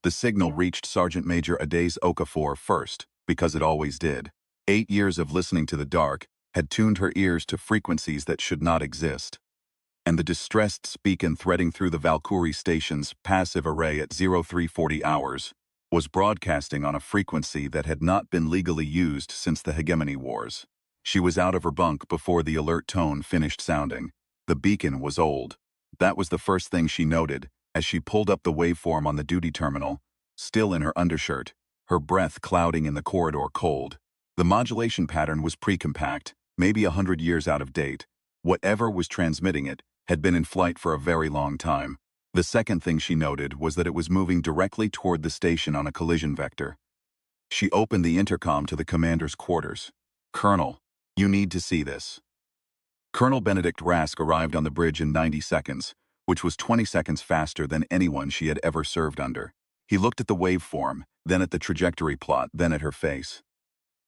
The signal reached Sergeant Major Adaze Okafor first, because it always did. 8 years of listening to the dark had tuned her ears to frequencies that should not exist. And the distressed beacon threading through the Valkyrie station's passive array at 0340 hours was broadcasting on a frequency that had not been legally used since the Hegemony Wars. She was out of her bunk before the alert tone finished sounding. The beacon was old. That was the first thing she noted as she pulled up the waveform on the duty terminal, still in her undershirt, her breath clouding in the corridor cold. The modulation pattern was pre-compact, maybe 100 years out of date. Whatever was transmitting it had been in flight for a very long time. The second thing she noted was that it was moving directly toward the station on a collision vector. She opened the intercom to the commander's quarters. "Colonel, you need to see this." Colonel Benedict Rask arrived on the bridge in 90 seconds, which was 20 seconds faster than anyone she had ever served under. He looked at the waveform, then at the trajectory plot, then at her face.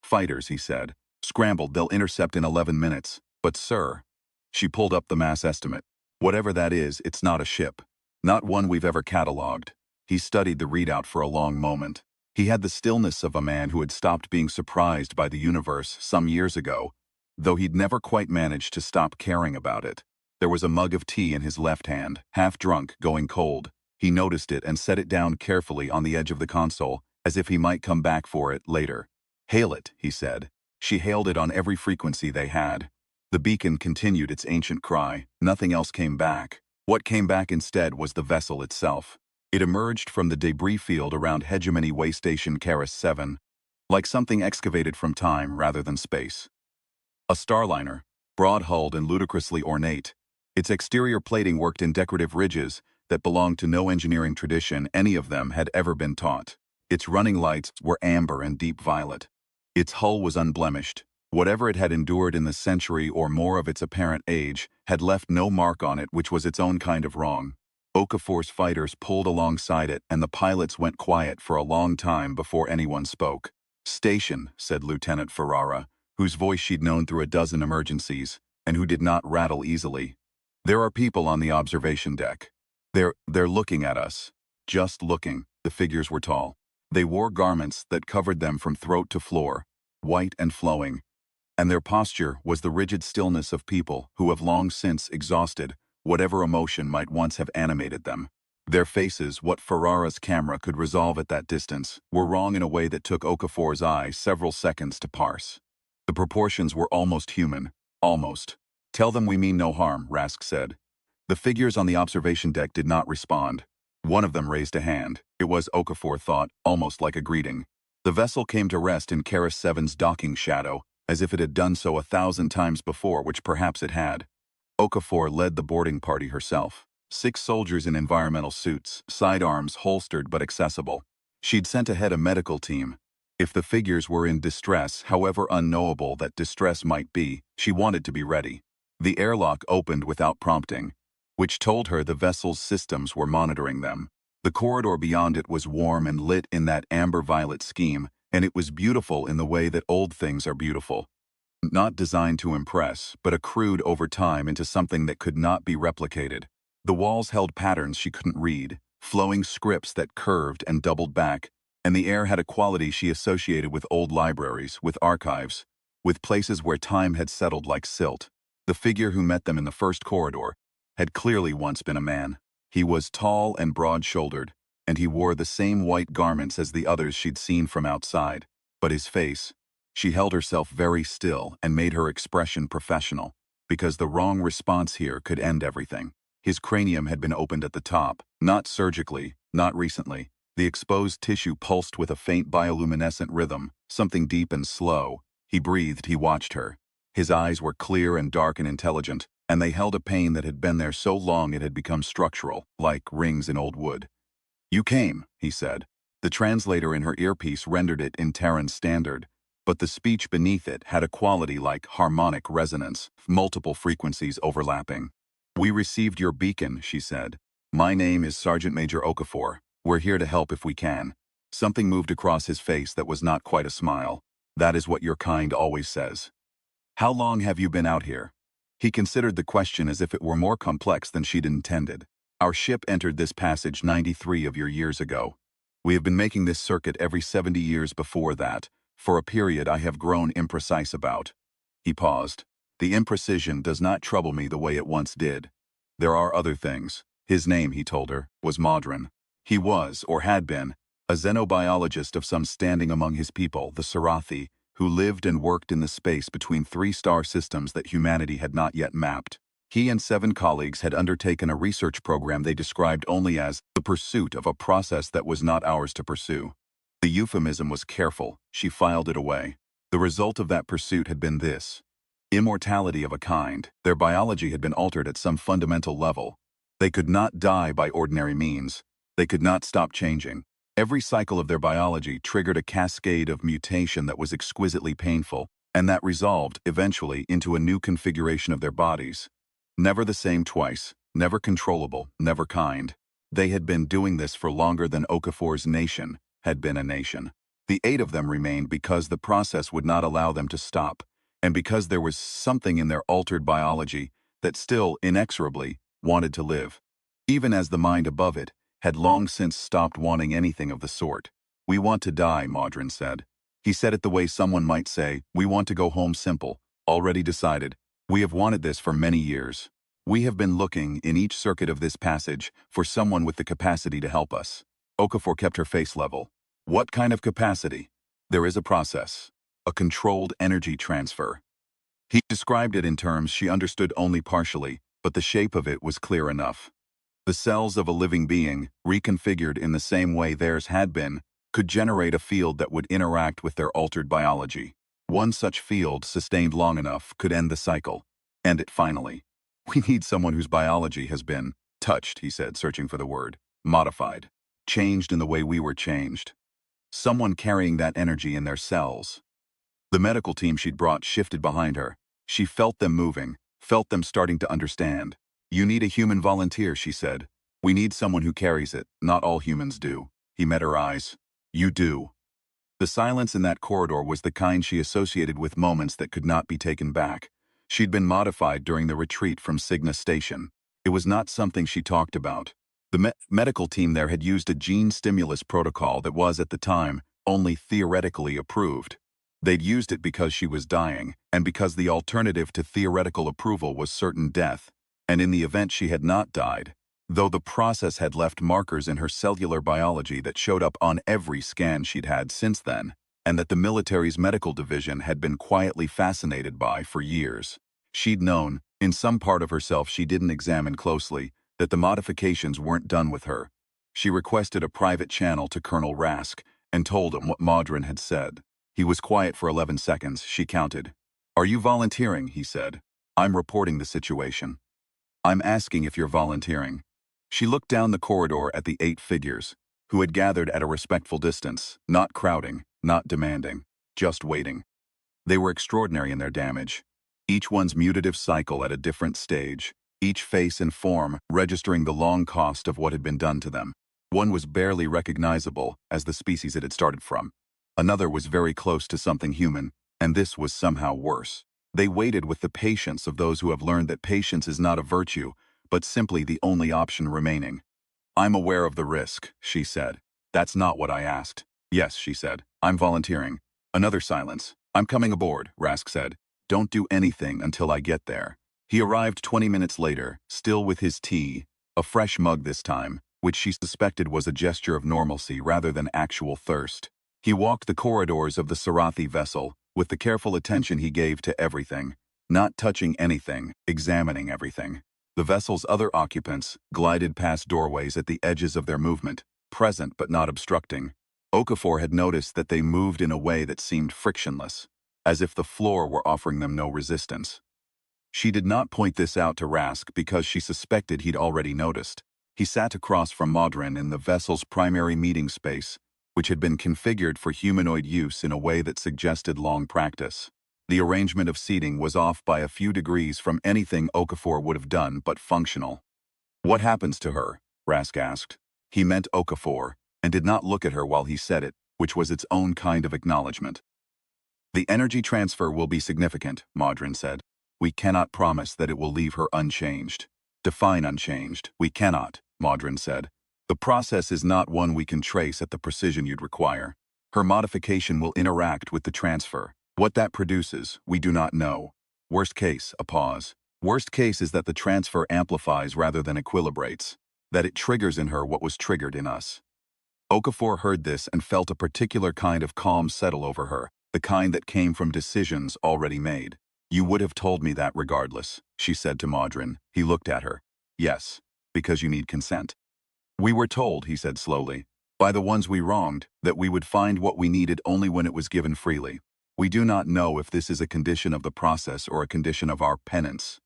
"Fighters," he said. "Scrambled, they'll intercept in 11 minutes. But sir," she pulled up the mass estimate. "Whatever that is, it's not a ship. Not one we've ever cataloged." He studied the readout for a long moment. He had the stillness of a man who had stopped being surprised by the universe some years ago, though he'd never quite managed to stop caring about it. There was a mug of tea in his left hand, half drunk, going cold. He noticed it and set it down carefully on the edge of the console, as if he might come back for it later. "Hail it," he said. She hailed it on every frequency they had. The beacon continued its ancient cry. Nothing else came back. What came back instead was the vessel itself. It emerged from the debris field around Hegemony Way Station Karis 7, like something excavated from time rather than space. A starliner, broad-hulled and ludicrously ornate. Its exterior plating worked in decorative ridges that belonged to no engineering tradition any of them had ever been taught. Its running lights were amber and deep violet. Its hull was unblemished. Whatever it had endured in the century or more of its apparent age had left no mark on it, which was its own kind of wrong. Okafor's fighters pulled alongside it, and the pilots went quiet for a long time before anyone spoke. "Station," said Lieutenant Ferrara, whose voice she'd known through a dozen emergencies, and who did not rattle easily. "There are people on the observation deck. They're looking at us. Just looking." The figures were tall. They wore garments that covered them from throat to floor, white and flowing. And their posture was the rigid stillness of people who have long since exhausted whatever emotion might once have animated them. Their faces, what Ferrara's camera could resolve at that distance, were wrong in a way that took Okafor's eye several seconds to parse. The proportions were almost human. Almost. "Tell them we mean no harm," Rask said. The figures on the observation deck did not respond. One of them raised a hand. It was, Okafor thought, almost like a greeting. The vessel came to rest in Karis 7's docking shadow, as if it had done so 1,000 times before, which perhaps it had. Okafor led the boarding party herself. 6 soldiers in environmental suits, sidearms holstered but accessible. She'd sent ahead a medical team. If the figures were in distress, however unknowable that distress might be, she wanted to be ready. The airlock opened without prompting, which told her the vessel's systems were monitoring them. The corridor beyond it was warm and lit in that amber-violet scheme, and it was beautiful in the way that old things are beautiful. Not designed to impress, but accrued over time into something that could not be replicated. The walls held patterns she couldn't read, flowing scripts that curved and doubled back, and the air had a quality she associated with old libraries, with archives, with places where time had settled like silt. The figure who met them in the first corridor had clearly once been a man. He was tall and broad-shouldered, and he wore the same white garments as the others she'd seen from outside. But his face, she held herself very still and made her expression professional, because the wrong response here could end everything. His cranium had been opened at the top, not surgically, not recently. The exposed tissue pulsed with a faint bioluminescent rhythm, something deep and slow. He breathed, he watched her. His eyes were clear and dark and intelligent, and they held a pain that had been there so long it had become structural, like rings in old wood. "You came," he said. The translator in her earpiece rendered it in Terran standard, but the speech beneath it had a quality like harmonic resonance, multiple frequencies overlapping. "We received your beacon," she said. "My name is Sergeant Major Okafor. We're here to help if we can." Something moved across his face that was not quite a smile. "That is what your kind always says." "How long have you been out here?" He considered the question as if it were more complex than she'd intended. "Our ship entered this passage 93 of your years ago." We have been making this circuit every 70 years before that, for a period I have grown imprecise about. He paused. The imprecision does not trouble me the way it once did. There are other things. His name, he told her, was Modron. He was, or had been, a xenobiologist of some standing among his people, the Sarathi, who lived and worked in the space between three-star systems that humanity had not yet mapped. He and 7 colleagues had undertaken a research program they described only as the pursuit of a process that was not ours to pursue. The euphemism was careful. She filed it away. The result of that pursuit had been this: immortality of a kind. Their biology had been altered at some fundamental level. They could not die by ordinary means. They could not stop changing. Every cycle of their biology triggered a cascade of mutation that was exquisitely painful, and that resolved, eventually, into a new configuration of their bodies. Never the same twice, never controllable, never kind. They had been doing this for longer than Okafor's nation had been a nation. The 8 of them remained because the process would not allow them to stop, and because there was something in their altered biology that still, inexorably, wanted to live. Even as the mind above it had long since stopped wanting anything of the sort. "We want to die," Modron said. He said it the way someone might say, "We want to go home simple, already decided. We have wanted this for many years. We have been looking, in each circuit of this passage, for someone with the capacity to help us." Okafor kept her face level. "What kind of capacity?" "There is a process. A controlled energy transfer." He described it in terms she understood only partially, but the shape of it was clear enough. The cells of a living being, reconfigured in the same way theirs had been, could generate a field that would interact with their altered biology. One such field, sustained long enough, could end the cycle. End it finally. "We need someone whose biology has been touched," he said, searching for the word. "Modified. Changed in the way we were changed. Someone carrying that energy in their cells." The medical team she'd brought shifted behind her. She felt them moving, felt them starting to understand. "You need a human volunteer," she said. "We need someone who carries it. Not all humans do." He met her eyes. "You do." The silence in that corridor was the kind she associated with moments that could not be taken back. She'd been modified during the retreat from Cygna Station. It was not something she talked about. The medical team there had used a gene stimulus protocol that was, at the time, only theoretically approved. They'd used it because she was dying, and because the alternative to theoretical approval was certain death. And in the event she had not died, though the process had left markers in her cellular biology that showed up on every scan she'd had since then, and that the military's medical division had been quietly fascinated by for years. She'd known, in some part of herself she didn't examine closely, that the modifications weren't done with her. She requested a private channel to Colonel Rask and told him what Modron had said. He was quiet for 11 seconds, she counted. "Are you volunteering?" he said. "I'm reporting the situation." "I'm asking if you're volunteering." She looked down the corridor at the 8 figures, who had gathered at a respectful distance, not crowding, not demanding, just waiting. They were extraordinary in their damage. Each one's mutative cycle at a different stage, each face and form registering the long cost of what had been done to them. One was barely recognizable as the species it had started from. Another was very close to something human, and this was somehow worse. They waited with the patience of those who have learned that patience is not a virtue, but simply the only option remaining. "I'm aware of the risk," she said. "That's not what I asked." "Yes," she said. "I'm volunteering." Another silence. "I'm coming aboard," Rask said. "Don't do anything until I get there." He arrived 20 minutes later, still with his tea, a fresh mug this time, which she suspected was a gesture of normalcy rather than actual thirst. He walked the corridors of the Sarathi vessel, with the careful attention he gave to everything, not touching anything, examining everything. The vessel's other occupants glided past doorways at the edges of their movement, present but not obstructing. Okafor had noticed that they moved in a way that seemed frictionless, as if the floor were offering them no resistance. She did not point this out to Rask because she suspected he'd already noticed. He sat across from Modron in the vessel's primary meeting space, which had been configured for humanoid use in a way that suggested long practice. The arrangement of seating was off by a few degrees from anything Okafor would have done, but functional. "What happens to her?" Rask asked. He meant Okafor, and did not look at her while he said it, which was its own kind of acknowledgement. "The energy transfer will be significant," Modron said. "We cannot promise that it will leave her unchanged." "Define unchanged." "We cannot," Modron said. The process is not one we can trace at the precision you'd require. Her modification will interact with the transfer. What that produces, we do not know. Worst case, a pause. Worst case is that the transfer amplifies rather than equilibrates. That it triggers in her what was triggered in us. Okafor heard this and felt a particular kind of calm settle over her, the kind that came from decisions already made. You would have told me that regardless, she said to Modron. He looked at her. Yes, because you need consent. We were told, he said slowly, by the ones we wronged, that we would find what we needed only when it was given freely. We do not know if this is a condition of the process or a condition of our penance.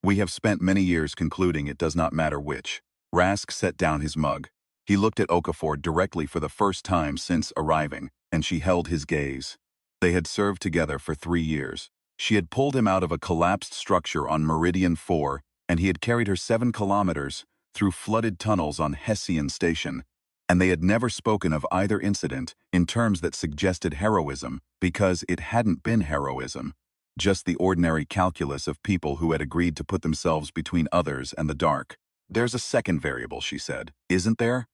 We have spent many years concluding it does not matter which. Rask set down his mug. He looked at Okafor directly for the first time since arriving, and she held his gaze. They had served together for 3 years. She had pulled him out of a collapsed structure on Meridian 4, and he had carried her 7 kilometers through flooded tunnels on Hessian Station. And they had never spoken of either incident in terms that suggested heroism, because it hadn't been heroism. Just the ordinary calculus of people who had agreed to put themselves between others and the dark. There's a second variable, she said. Isn't there?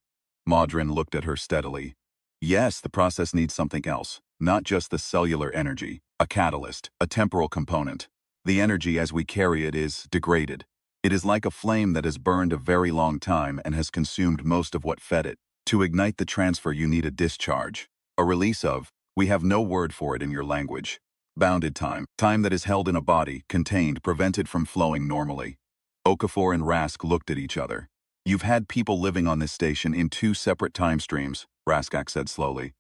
Modron looked at her steadily. Yes, the process needs something else, not just the cellular energy, a catalyst, a temporal component. The energy as we carry it is degraded. It is like a flame that has burned a very long time and has consumed most of what fed it. To ignite the transfer you need a discharge, a release of, we have no word for it in your language. Bounded time, time that is held in a body, contained, prevented from flowing normally. Okafor and Rask looked at each other. You've had people living on this station in 2 separate time streams, Raskak said slowly.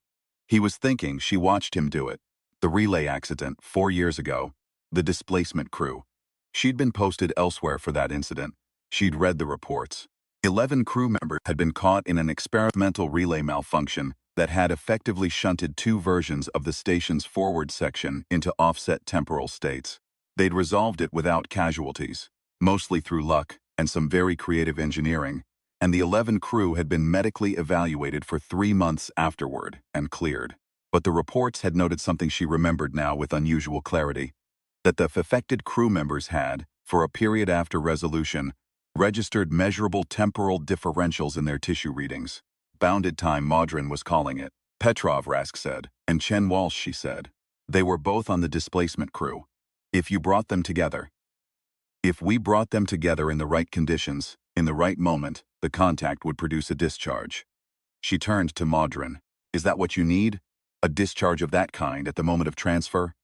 He was thinking. She watched him do it. The relay accident, 4 years ago. The displacement crew. She'd been posted elsewhere for that incident. She'd read the reports. 11 crew members had been caught in an experimental relay malfunction that had effectively shunted 2 versions of the station's forward section into offset temporal states. They'd resolved it without casualties, mostly through luck and some very creative engineering, and the 11 crew had been medically evaluated for 3 months afterward and cleared. But the reports had noted something she remembered now with unusual clarity, that the affected crew members had, for a period after resolution, registered measurable temporal differentials in their tissue readings. Bounded time, Modron was calling it. Petrov, Rask said, and Chen Walsh, she said. They were both on the displacement crew. If you brought them together, if we brought them together in the right conditions, in the right moment, the contact would produce a discharge. She turned to Modron. Is that what you need? A discharge of that kind at the moment of transfer?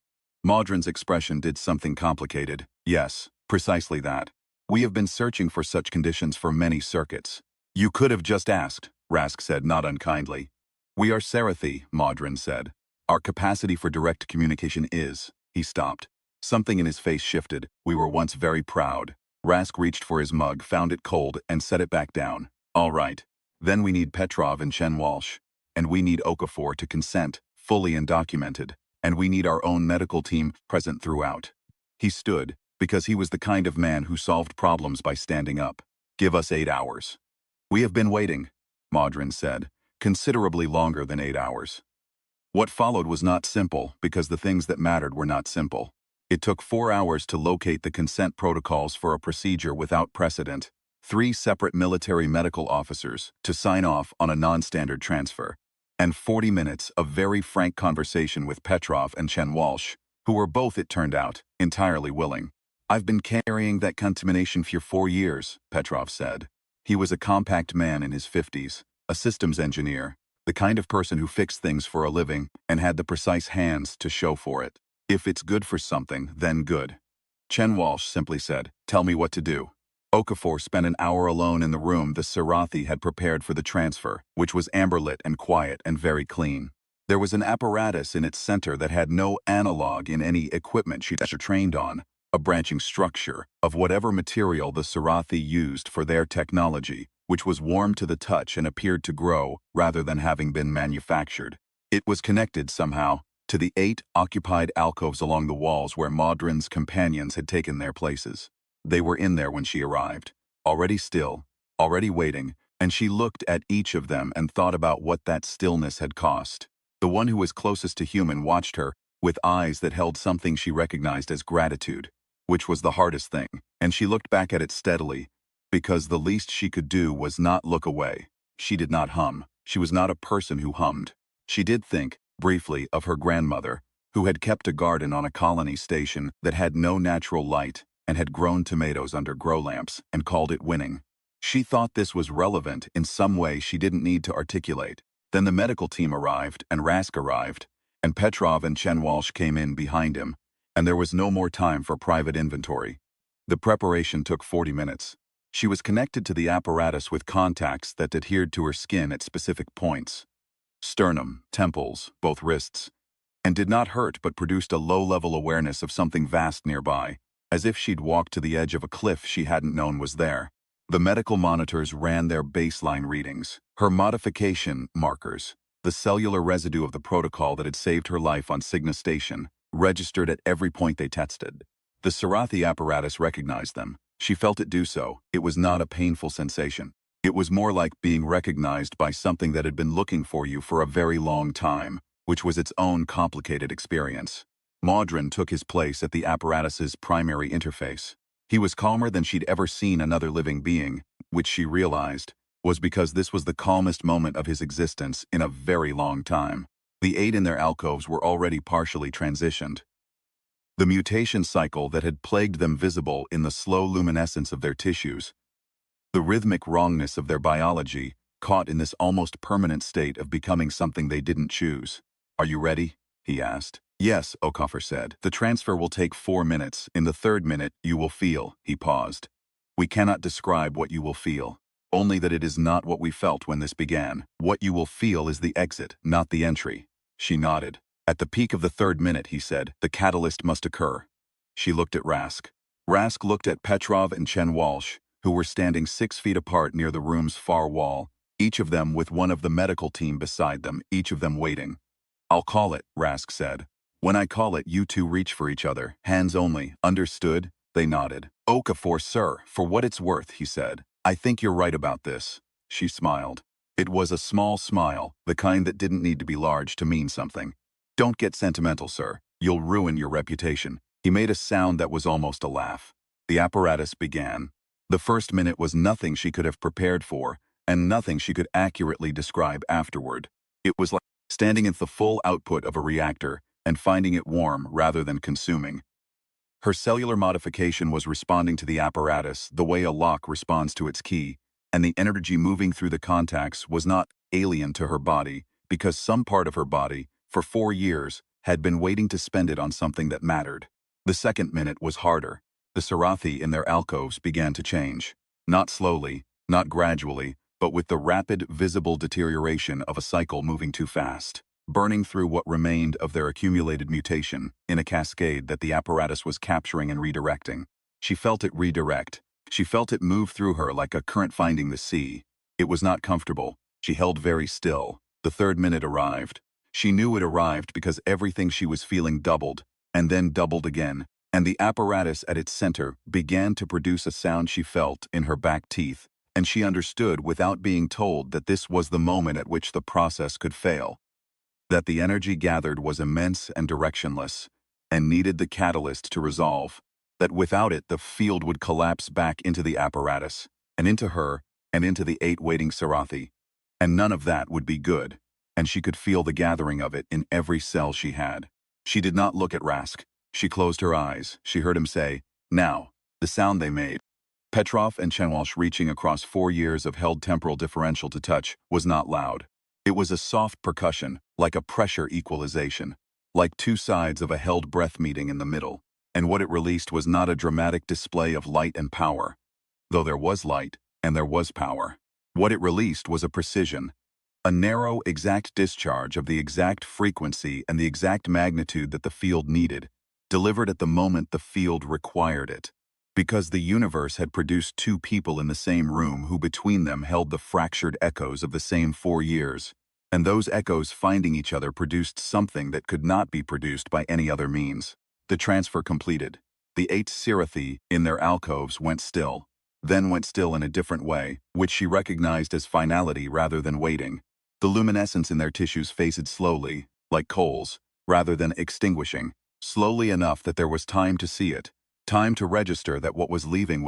Modron's expression did something complicated. Yes, precisely that. We have been searching for such conditions for many circuits. You could have just asked, Rask said not unkindly. We are Sarathi, Modron said. Our capacity for direct communication is. He stopped. Something in his face shifted. We were once very proud. Rask reached for his mug, found it cold, and set it back down. All right. Then we need Petrov and Chen Walsh. And we need Okafor to consent, fully and documented. And we need our own medical team present throughout. He stood, because he was the kind of man who solved problems by standing up. Give us 8 hours. We have been waiting, Modron said, considerably longer than 8 hours. What followed was not simple, because the things that mattered were not simple. It took 4 hours to locate the consent protocols for a procedure without precedent, 3 separate military medical officers to sign off on a non-standard transfer, and 40 minutes of very frank conversation with Petrov and Chen Walsh, who were both, it turned out, entirely willing. I've been carrying that contamination for 4 years, Petrov said. He was a compact man in his 50s, a systems engineer, the kind of person who fixed things for a living and had the precise hands to show for it. If it's good for something, then good. Chen Walsh simply said, tell me what to do. Okafor spent an hour alone in the room the Sarathi had prepared for the transfer, which was amber-lit and quiet and very clean. There was an apparatus in its center that had no analog in any equipment she'd ever trained on, a branching structure of whatever material the Sarathi used for their technology, which was warm to the touch and appeared to grow rather than having been manufactured. It was connected somehow to the 8 occupied alcoves along the walls where Modron's companions had taken their places. They were in there when she arrived, already still, already waiting, and she looked at each of them and thought about what that stillness had cost. The one who was closest to human watched her with eyes that held something she recognized as gratitude, which was the hardest thing, and she looked back at it steadily, because the least she could do was not look away. She did not hum. She was not a person who hummed. She did think, briefly, of her grandmother, who had kept a garden on a colony station that had no natural light and had grown tomatoes under grow lamps and called it winning. She thought this was relevant in some way she didn't need to articulate. Then the medical team arrived, and Rask arrived, and Petrov and Chen Walsh came in behind him, and there was no more time for private inventory. The preparation took 40 minutes. She was connected to the apparatus with contacts that adhered to her skin at specific points. Sternum, temples, both wrists, and did not hurt but produced a low-level awareness of something vast nearby, as if she'd walked to the edge of a cliff she hadn't known was there. The medical monitors ran their baseline readings, her modification markers, the cellular residue of the protocol that had saved her life on Cygna Station, registered at every point they tested. The Sarathi apparatus recognized them. She felt it do so. It was not a painful sensation. It was more like being recognized by something that had been looking for you for a very long time, which was its own complicated experience. Maudrin took his place at the apparatus's primary interface. He was calmer than she'd ever seen another living being, which she realized was because this was the calmest moment of his existence in a very long time. The 8 in their alcoves were already partially transitioned. The mutation cycle that had plagued them visible in the slow luminescence of their tissues, the rhythmic wrongness of their biology, caught in this almost permanent state of becoming something they didn't choose. "Are you ready?" he asked. "Yes," Okafor said. "The transfer will take 4 minutes. In the 3rd minute, you will feel." He paused. "We cannot describe what you will feel. Only that it is not what we felt when this began. What you will feel is the exit, not the entry." She nodded. "At the peak of the 3rd minute," he said, "the catalyst must occur." She looked at Rask. Rask looked at Petrov and Chen Walsh, who were standing 6 feet apart near the room's far wall, each of them with one of the medical team beside them, each of them waiting. "I'll call it," Rask said. "When I call it, you two reach for each other, hands only, understood?" They nodded. "Okafor, sir, for what it's worth," he said. "I think you're right about this." She smiled. It was a small smile, the kind that didn't need to be large to mean something. "Don't get sentimental, sir. You'll ruin your reputation." He made a sound that was almost a laugh. The apparatus began. The 1st minute was nothing she could have prepared for, and nothing she could accurately describe afterward. It was like standing at the full output of a reactor and finding it warm rather than consuming. Her cellular modification was responding to the apparatus the way a lock responds to its key, and the energy moving through the contacts was not alien to her body, because some part of her body, for 4 years, had been waiting to spend it on something that mattered. The 2nd minute was harder. The Sarathi in their alcoves began to change. Not slowly, not gradually, but with the rapid, visible deterioration of a cycle moving too fast, burning through what remained of their accumulated mutation in a cascade that the apparatus was capturing and redirecting. She felt it redirect. She felt it move through her like a current finding the sea. It was not comfortable. She held very still. The 3rd minute arrived. She knew it arrived because everything she was feeling doubled, and then doubled again, and the apparatus at its center began to produce a sound she felt in her back teeth, and she understood without being told that this was the moment at which the process could fail. That the energy gathered was immense and directionless, and needed the catalyst to resolve. That without it the field would collapse back into the apparatus, and into her, and into the 8 waiting Sarathi. And none of that would be good, and she could feel the gathering of it in every cell she had. She did not look at Rask. She closed her eyes. She heard him say, "Now." The sound they made, Petrov and Chen Walsh reaching across 4 years of held temporal differential to touch, was not loud. It was a soft percussion, like a pressure equalization, like 2 sides of a held breath meeting in the middle, and what it released was not a dramatic display of light and power, though there was light and there was power. What it released was a precision, a narrow, exact discharge of the exact frequency and the exact magnitude that the field needed, delivered at the moment the field required it. Because the universe had produced 2 people in the same room who between them held the fractured echoes of the same 4 years, and those echoes finding each other produced something that could not be produced by any other means. The transfer completed. The 8 Sarathi in their alcoves went still, then went still in a different way, which she recognized as finality rather than waiting. The luminescence in their tissues faded slowly, like coals, rather than extinguishing, slowly enough that there was time to see it, Time to register that what was leaving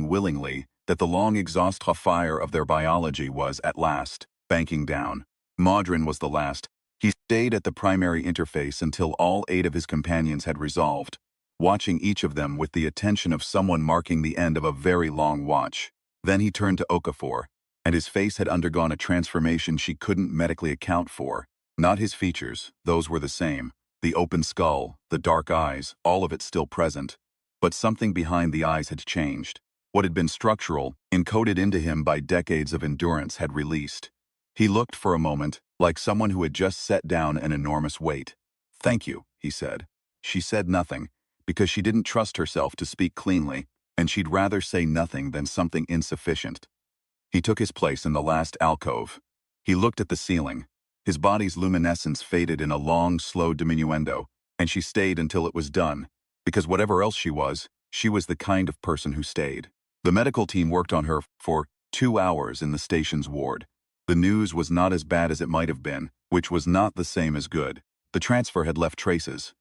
willingly, that the long exhaust fire of their biology was, at last, banking down. Modron was the last. He stayed at the primary interface until all 8 of his companions had resolved, watching each of them with the attention of someone marking the end of a very long watch. Then he turned to Okafor, and his face had undergone a transformation she couldn't medically account for. Not his features, those were the same. The open skull, the dark eyes, all of it still present. But something behind the eyes had changed. What had been structural, encoded into him by decades of endurance, had released. He looked for a moment, like someone who had just set down an enormous weight. "Thank you," he said. She said nothing, because she didn't trust herself to speak cleanly, and she'd rather say nothing than something insufficient. He took his place in the last alcove. He looked at the ceiling. His body's luminescence faded in a long, slow diminuendo, and she stayed until it was done, because whatever else she was the kind of person who stayed. The medical team worked on her for 2 hours in the station's ward. The news was not as bad as it might have been, which was not the same as good. The transfer had left traces.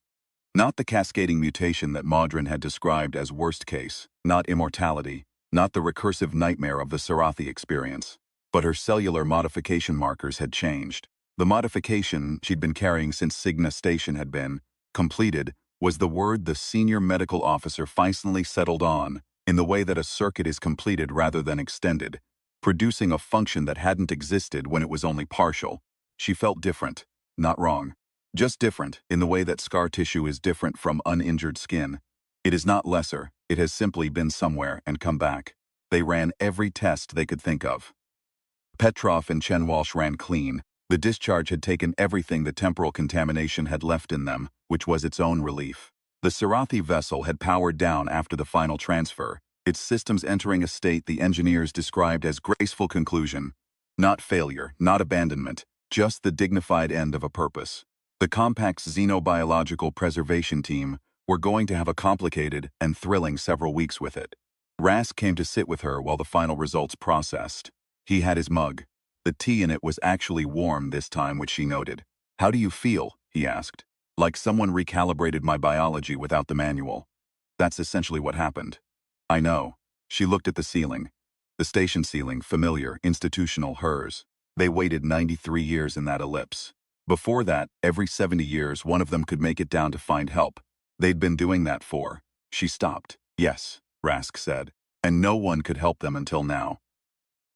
Not the cascading mutation that Modron had described as worst case, not immortality, not the recursive nightmare of the Sarathi experience, but her cellular modification markers had changed. The modification she'd been carrying since Cygna Station had been completed was the word the senior medical officer finally settled on, in the way that a circuit is completed rather than extended, producing a function that hadn't existed when it was only partial. She felt different, not wrong. Just different, in the way that scar tissue is different from uninjured skin. It is not lesser, it has simply been somewhere and come back. They ran every test they could think of. Petrov and Chen Walsh ran clean. The discharge had taken everything the temporal contamination had left in them, which was its own relief. The Sarathi vessel had powered down after the final transfer, its systems entering a state the engineers described as graceful conclusion. Not failure, not abandonment, just the dignified end of a purpose. The Compact's xenobiological preservation team were going to have a complicated and thrilling several weeks with it. Rask came to sit with her while the final results processed. He had his mug. The tea in it was actually warm this time, which she noted. "How do you feel?" he asked. "Like someone recalibrated my biology without the manual." That's essentially what happened. "I know." She looked at the ceiling. The station ceiling, familiar, institutional, hers. They waited 93 years in that ellipse. Before that, every 70 years one of them could make it down to find help. They'd been doing that for. She stopped. "Yes," Rask said. "And no one could help them until now.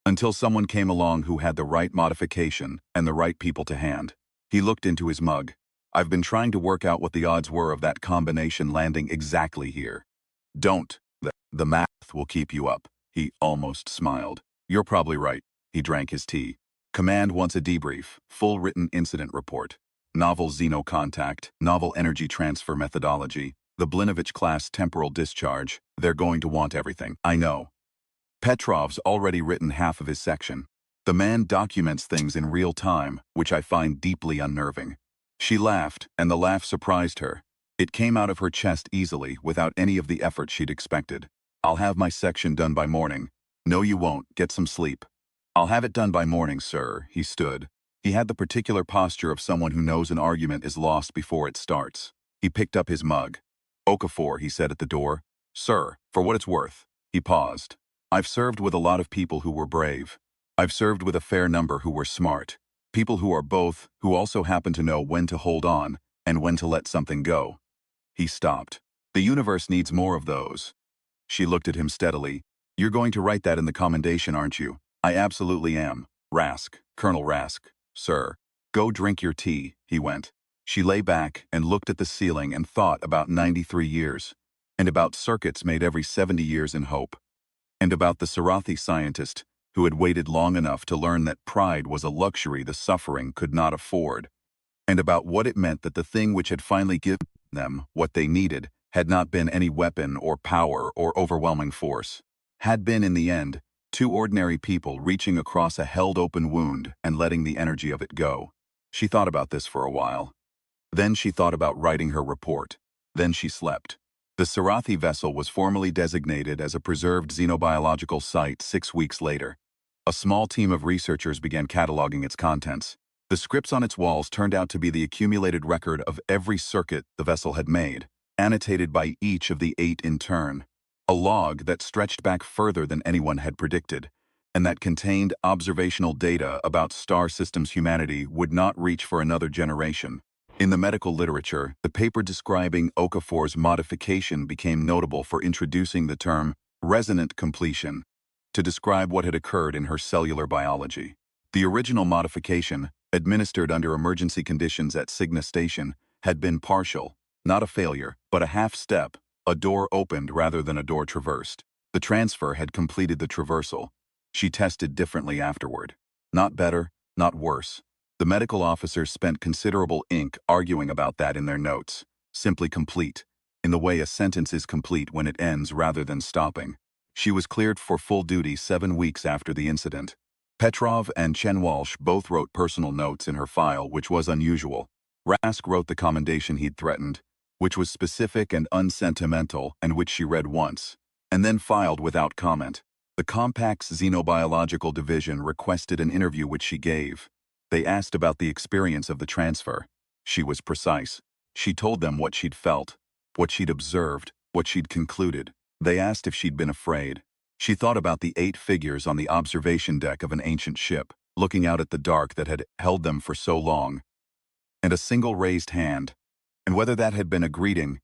Until someone came along who had the right modification and the right people to hand." He looked into his mug. "I've been trying to work out what the odds were of that combination landing exactly here." "Don't. The math will keep you up." He almost smiled. "You're probably right." He drank his tea. "Command wants a debrief, full written incident report. Novel xenocontact, novel energy transfer methodology, the Blinovich-class temporal discharge. They're going to want everything." "I know." Petrov's already written half of his section. The man documents things in real time, which I find deeply unnerving. She laughed, and the laugh surprised her. It came out of her chest easily, without any of the effort she'd expected. "I'll have my section done by morning." "No, you won't. Get some sleep." "I'll have it done by morning, sir." He stood. He had the particular posture of someone who knows an argument is lost before it starts. He picked up his mug. "Okafor," he said at the door. "Sir, for what it's worth." He paused. "I've served with a lot of people who were brave. I've served with a fair number who were smart. People who are both, who also happen to know when to hold on and when to let something go." He stopped. "The universe needs more of those." She looked at him steadily. "You're going to write that in the commendation, aren't you?" "I absolutely am." "Rask, Colonel Rask." "Sir." "Go drink your tea," he went. She lay back and looked at the ceiling and thought about 93 years, and about circuits made every 70 years in hope, and about the Sarathi scientist who had waited long enough to learn that pride was a luxury the suffering could not afford, and about what it meant that the thing which had finally given them what they needed had not been any weapon or power or overwhelming force, had been, in the end, 2 ordinary people reaching across a held-open wound and letting the energy of it go. She thought about this for a while. Then she thought about writing her report. Then she slept. The Sarathi vessel was formally designated as a preserved xenobiological site 6 weeks later. A small team of researchers began cataloging its contents. The scripts on its walls turned out to be the accumulated record of every circuit the vessel had made, annotated by each of the 8 in turn, a log that stretched back further than anyone had predicted, and that contained observational data about star systems humanity would not reach for another generation. In the medical literature, the paper describing Okafor's modification became notable for introducing the term resonant completion to describe what had occurred in her cellular biology. The original modification, administered under emergency conditions at Cygna Station, had been partial, not a failure, but a half-step, a door opened rather than a door traversed. The transfer had completed the traversal. She tested differently afterward. Not better, not worse. The medical officers spent considerable ink arguing about that in their notes. Simply complete, in the way a sentence is complete when it ends rather than stopping. She was cleared for full duty 7 weeks after the incident. Petrov and Chen Walsh both wrote personal notes in her file, which was unusual. Rask wrote the commendation he'd threatened, which was specific and unsentimental and which she read once, and then filed without comment. The Compact's Xenobiological Division requested an interview which she gave. They asked about the experience of the transfer. She was precise. She told them what she'd felt, what she'd observed, what she'd concluded. They asked if she'd been afraid. She thought about the 8 figures on the observation deck of an ancient ship, looking out at the dark that had held them for so long, and a single raised hand, and whether that had been a greeting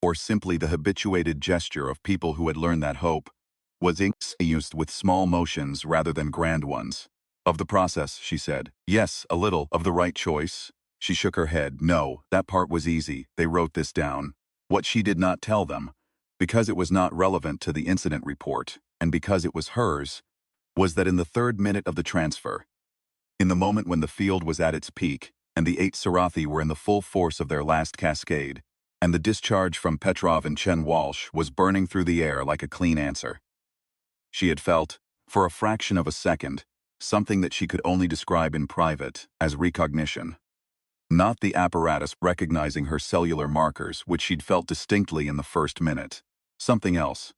or simply the habituated gesture of people who had learned that hope was used with small motions rather than grand ones. Of the process, she said, yes, a little. Of the right choice? She shook her head. No, that part was easy. They wrote this down. What she did not tell them, because it was not relevant to the incident report, and because it was hers, was that in the 3rd minute of the transfer, in the moment when the field was at its peak, and the 8 Sarathi were in the full force of their last cascade, and the discharge from Petrov and Chen Walsh was burning through the air like a clean answer. She had felt, for a fraction of a second, something that she could only describe in private as recognition. Not the apparatus recognizing her cellular markers, which she'd felt distinctly in the first minute. Something else.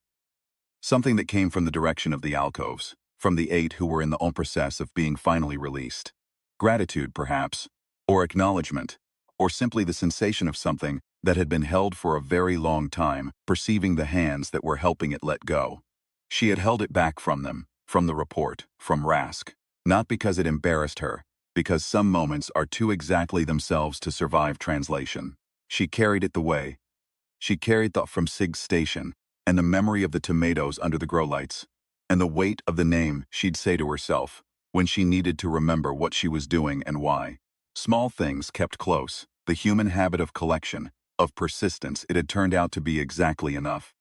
Something that came from the direction of the alcoves, from the 8 who were in the process of being finally released. Gratitude, perhaps, or acknowledgement, or simply the sensation of something that had been held for a very long time, perceiving the hands that were helping it let go. She had held it back from them, from the report, from Rask. Not because it embarrassed her, because some moments are too exactly themselves to survive translation. She carried it the way. She carried the from Sig's station, and the memory of the tomatoes under the grow lights, and the weight of the name she'd say to herself when she needed to remember what she was doing and why. Small things kept close, the human habit of collection, of persistence. It had turned out to be exactly enough.